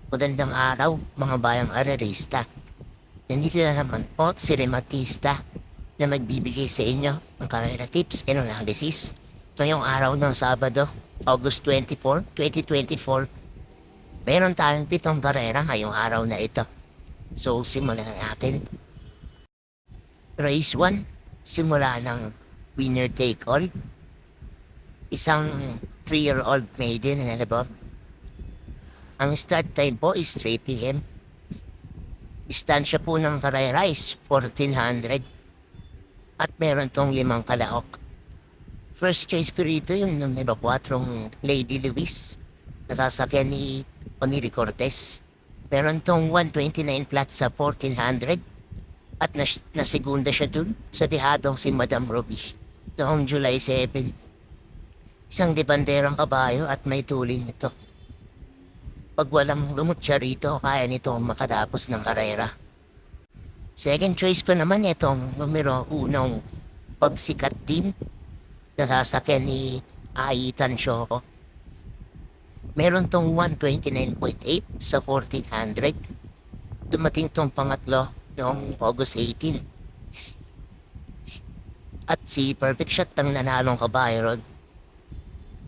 Magandang araw, mga bayang arerista. Nandito na naman po si Rematista na magbibigay sa inyo ng karera tips and analysis ngayong araw ng Sabado, August 24, 2024. Meron tayong 7 karera ngayong araw na ito. So, simulan na natin. Race 1, simula ng winner take all. Isang 3-year-old maiden na above. Ang start time po is 3 p.m. Distansya po ng karera is 1400 at meron tong 5 kalaok. First choice ko rito yung numero 4 Lady Luis na sasakyan ni Oniri Cortez. Meron tong 129 flat sa 1400 at nasigunda siya dun sa dehadong si Madam Ruby noong July 7. Isang debanderang kabayo at may tuling ito. Pag walang lumot siya rito, kaya nito makatapos ng karera. Second choice ko naman itong numero 1 Pagsikat Team na sasakyan ni Aitan Shoko. Meron tong 129.8 sa 1400. Dumating tong pangatlo noong August 18. At si Perfect Shot ang nanalong kabayo ron.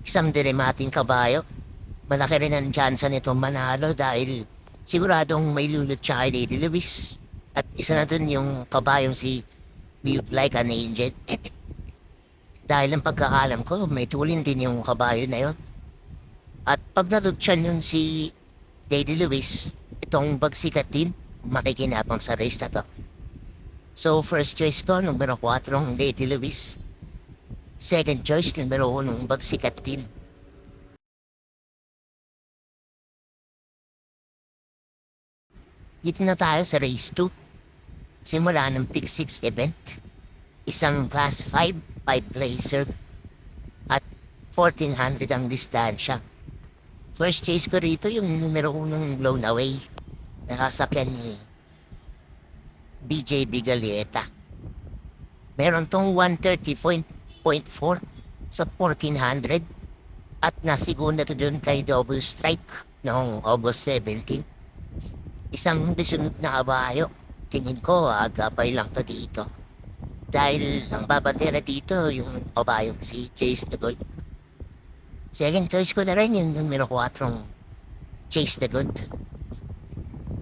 Isang diremating kabayo. Malaki rin ang tsansa nito manalo dahil siguradong may lulot siya kay Lady Luis. At isa na dun yung kabayong si Built Like an Angel. Dahil ang pagkakalam ko, may tulin din yung kabayo na yon. At pag nalutsan yun si Lady Luis, itong bagsikat din, makikinabang sa race na to. So first choice ko, numero 4 Lady Luis. Second choice, numero 1 bagsikat din. Dito na tayo sa race 2. Simula ng Pick 6 event. Isang class 5 placer at 1400 ang distansya. First chase ko rito yung numero 1 Blown Away na sasakyan ni BJ Bigalieta. Meron tong 130.4 sa 1400 at nasiguna to dun kay Double Strike noong August 17. Isang disunod na kabayo. Tingin ko agapay lang to dito. Dahil ang babandera dito yung kabayong si Chase the Good. Second choice ko na rin yung numero 4 Chase the Good.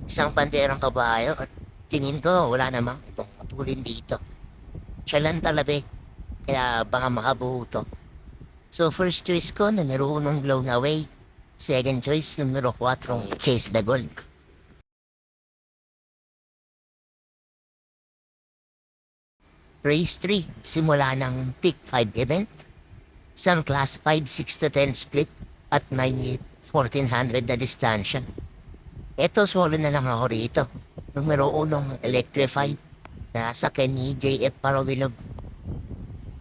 Isang banderang kabayo at tingin ko wala namang itong matulin dito. Siya lang talabi. Kaya baka makabuo to. So first choice ko numero 1 Blown Away. Second choice numero 4 Chase the Gold. Race 3, simula ng Pick 5 event. Isang class 5, 6 to 10 split at may 1400 na distansya. Ito, solo na lang ako rito. Numero 1, Electrify na sakyan ni JF Parabilog.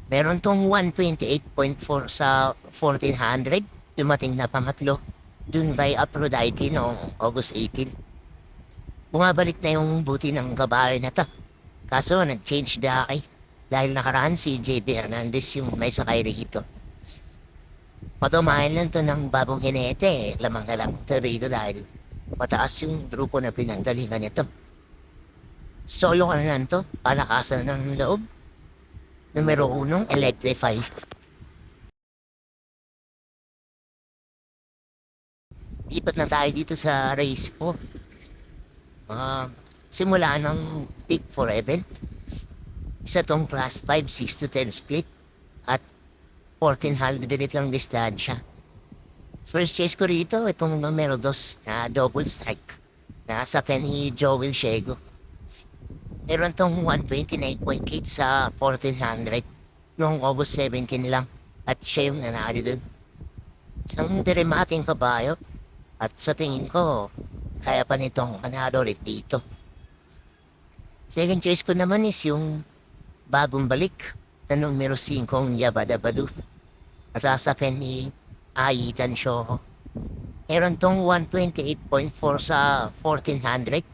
Meron tong 128.4 sa 1400. Dumating na pangatlo. Dun kay Aphrodite noong August 18. Bumabalik na yung buti ng kabayo na to. Kaso nag-change daki dahil nakaraan si JB Hernandez yung may sakay rito. Patumahin lang to ng bagong hinete, lamang na lamang to rito dahil mataas yung grupo na pinanggalingan nito. Solo ka na lang to, palakasan ng loob. Numero 1, Electrify. Lipat na tayo dito sa race 4. Simula ng Pick 4 event. Isa tong class 5, 6 to 10 split at 1400 din lang distansya. First chase ko rito, itong numero 2 na Double Strike na sakyan ni Joel Shego. Meron tong 129.8 sa 1400 noong August 17 lang at siya yung nanalo dun. Isang diremating kabayo at sa tingin ko, kaya pa nitong panalo ulit dito. Second choice ko naman is yung bagong balik na numero 5 Yabada Balu at sasakyan ni Aitan Shoko. Meron tong 128.4 sa 1400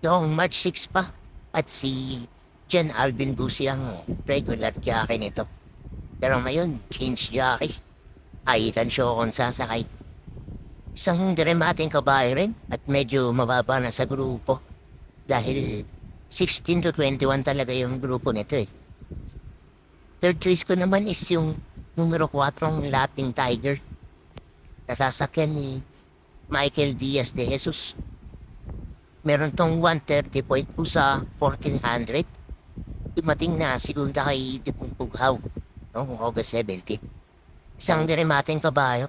noong March 6 pa at si Jen Alvin Busi ang regular jockey nito. Pero ngayon, change jockey. Aitan Shoko ang sasakay. Isang dramating kabayo rin at medyo mababa na sa grupo dahil 16 to 21 talaga yung grupo nito eh. Third choice ko naman is yung numero 4 Lapping Tiger na sasakyan ni Michael Diaz de Jesus. Meron tong 130.2 sa 1400. Dumating na segunda kay Dipong Pughaw noong August 17. Isang diremating kabayo.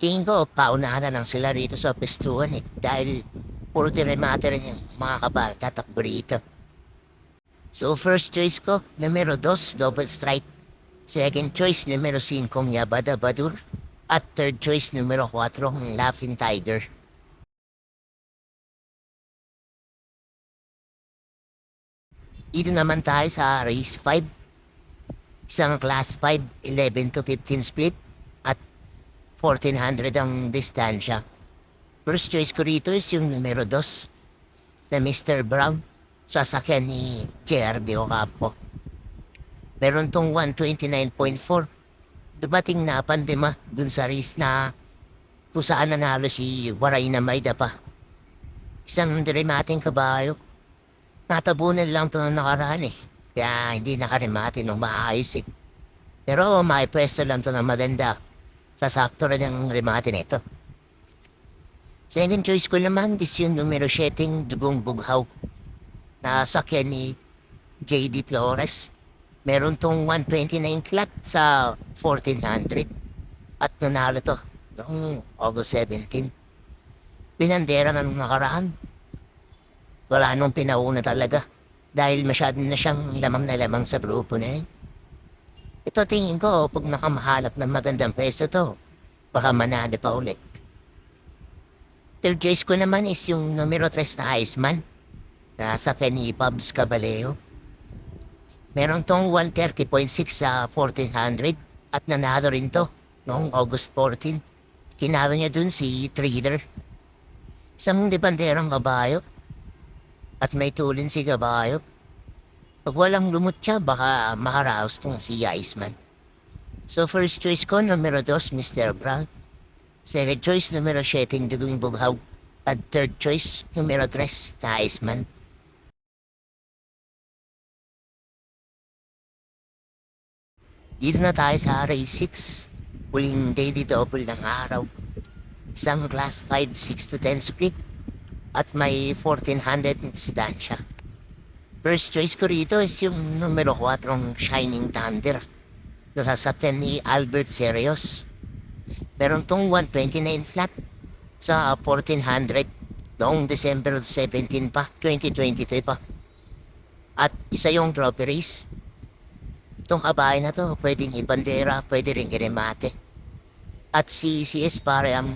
Tingin ko, paunahan na lang sila rito sa pestuhan eh. Dahil puro diremate rin yung mga kabayo tatakbo rito. So first choice ko, numero 2, Double Strike. Second choice, numero 5, Yabada Badur. At third choice, numero 4, Laughing Tiger. Dito naman tayo sa race 5. Isang class 5, 11 to 15 split. At 1400 ang distansya. First choice ko rito is yung numero 2 na Mr. Brown. Sasakyan ni JR De Ocampo. Meron tong 129.4. Dumating na pandema dun sa race na kung saan nanalo si Waray na Mayda pa. Isang dramating kabayo. Natabunan lang to ng nakaraan eh. Kaya hindi nakaremate nung maayos eh. Pero may pwesto lang to na maganda. Sasakto rin ang remate nito. Second choice ko naman is yung numero 7 Dugong Bughaw na sakyan ni J.D. Flores. Meron tong 129 flat sa 1400 at nanalo to noong August 17. Pinandera na nung nakaraan. Wala nung pinauna talaga dahil masyado na siyang lamang sa grupo na yun. Ito tingin ko pag nakamahalap ng magandang pwesto to, baka manalo pa ulit. Third choice ko naman is yung numero 3 na Iceman na sa ni Pabs Caballero. Meron tong 130.6 sa 1400 at nanalo rin to noong August 14. Kinalo niya dun si Trader. Isang depanderang kabayo at may tulin si kabayo. Pag walang lumot siya, baka makaraos tong si Iceman. So first choice ko, numero 2, Mr. Brown. Second choice, numero 7, Dugong Bughaw. At third choice, numero 3, na Iceman. Dito na tayo sa race 6. Huling daily double ng araw. Isang class 5, 6 to 10 split. At may 1400 distansya. First choice ko rito is yung numero 4 Shining Thunder. Nasasakyan ni Albert Serios. Meron tong 129 flat sa 1400 noong December 17 pa, 2023 pa. At isa yung trophy race. Itong kabahay na to, pwedeng ibandera, pwede rin iremate. At si CS pare ang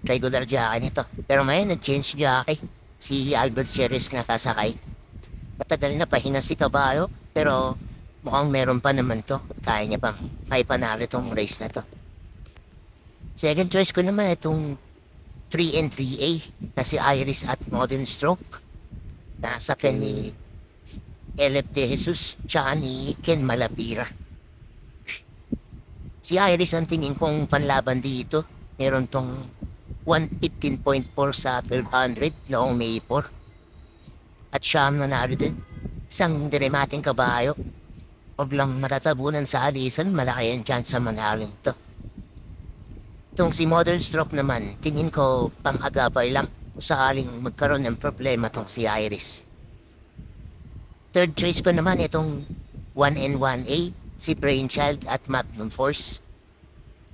regular jockey nito. Pero ngayon nag-change jockey. Si Albert Serios nga kasakay. Matagal na pahinga si kabayo, pero mukhang meron pa naman to. Kaya niya pang may panalo itong race na to. Second choice ko naman itong 3 and 3A na si Iris at Modern Stroke. Nasakyan ni Elef de Jesus tsaka ni Ken Malapira. Si Iris ang tingin kong panlaban dito. Meron tong 115.4 sa 1200 noong May 4. At siya ang nanalo din. Isang dramating kabayo. Huwag lang matatabunan sa alisan, malaki ang chance sa manalo ito. Itong si Modern Stroke naman, tingin ko pang-agapay lang kung sakaling magkaroon ng problema tong si Iris. Third choice ko naman itong 1N1A, si Brainchild at Magnum Force.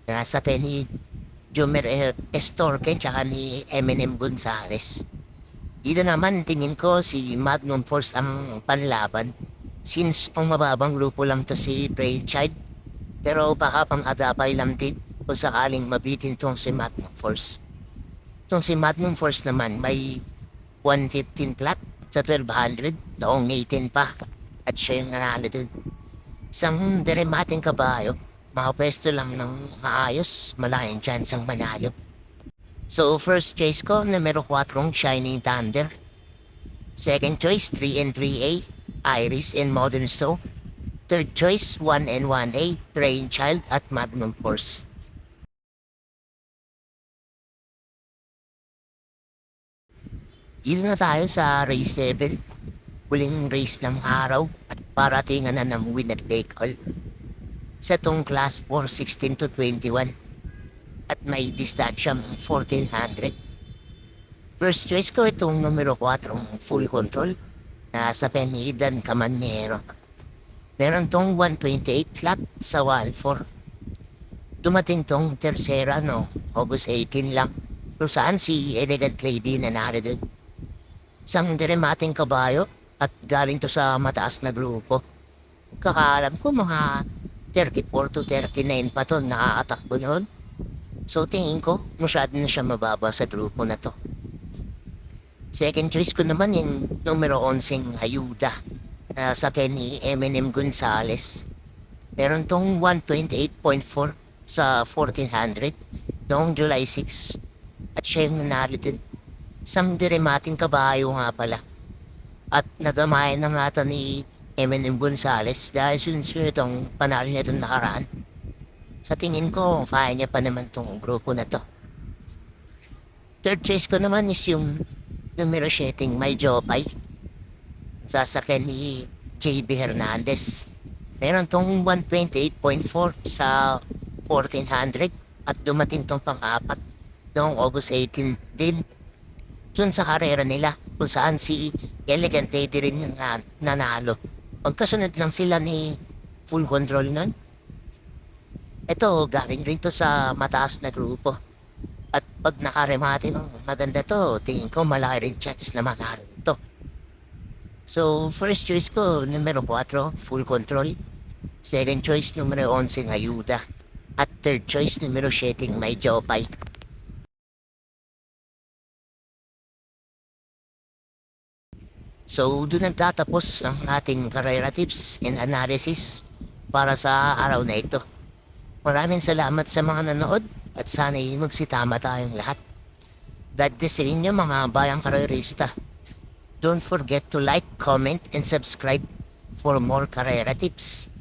Nasa ni Jomer Estorque tsaka ni Eminem Gonzalez. Dito naman tingin ko si Magnum Force ang panlaban since pang mababang grupo lang to si Brainchild. Pero baka pang-adapay lang din kung sakaling mabitin tong si Magnum Force. Itong si Magnum Force naman may 115 flat sa 1200 noong 18 pa at siya yung nanalo din. Isang dramating kabayo, makapwesto lang ng maayos, malaking chance ang manalo. So, first choice ko, numero 4, Shining Thunder. Second choice, 3 and 3A, Iris and Modern Stroke. Third choice, 1 and 1A, Brainchild at Magnum Force. Dito na tayo sa race 7. Huling race ng araw at paratingan na ng winner take all. Sa tong class 4, 16 to 21 at may distansyang 1400. First choice ko itong numero 4, full control na sa Penidan Camanero. Meron tong 128 flat sa 1-4. Dumating tong tersera no, August 18 lang. Kung saan si Elegant Lady na narito. Isang diremating kabayo at galing to sa mataas na grupo. Kakaalam ko mga 34 to 39 pa to nakakatakbo noon. So tingin ko masyado na siya mababa sa grupo na to. Second choice ko naman yung numero 11 Ayuda na sa ni Eminem Gonzales. Meron tong 128.4 sa 1400 noong July 6 at siya yung nanalo din. Isang diremating kabayo nga pala. At nadamayan na nga ito ni Eminem Gonzales dahil sunod itong panalo niya itong nakaraan. Sa tingin ko, kaya niya pa naman itong grupo na to. Third choice ko naman is yung numero 7 May Jopay. Sasakyan ni JB Hernandez. Meron tong 128.4 sa 1400 at dumating tong pang-apat noong August 18 din. Dun sa karera nila kung saan si Elegant Lady rin yung nanalo. Pagkasunod lang sila ni Full Control nun. Ito, galing rin to sa mataas na grupo. At pag nakaremate ng maganda to, tingin ko malaki rin chance na manalo to. So, first choice ko, numero 4, Full Control. Second choice, numero 11, Ayuda. At third choice, numero 7, May Jopay. So, doon nagtatapos ang ating karera tips and analysis para sa araw na ito. Maraming salamat sa mga nanood at sana'y magsitama tayong lahat. God bless sa inyo mga bayang karerista. Don't forget to like, comment, and subscribe for more karera tips.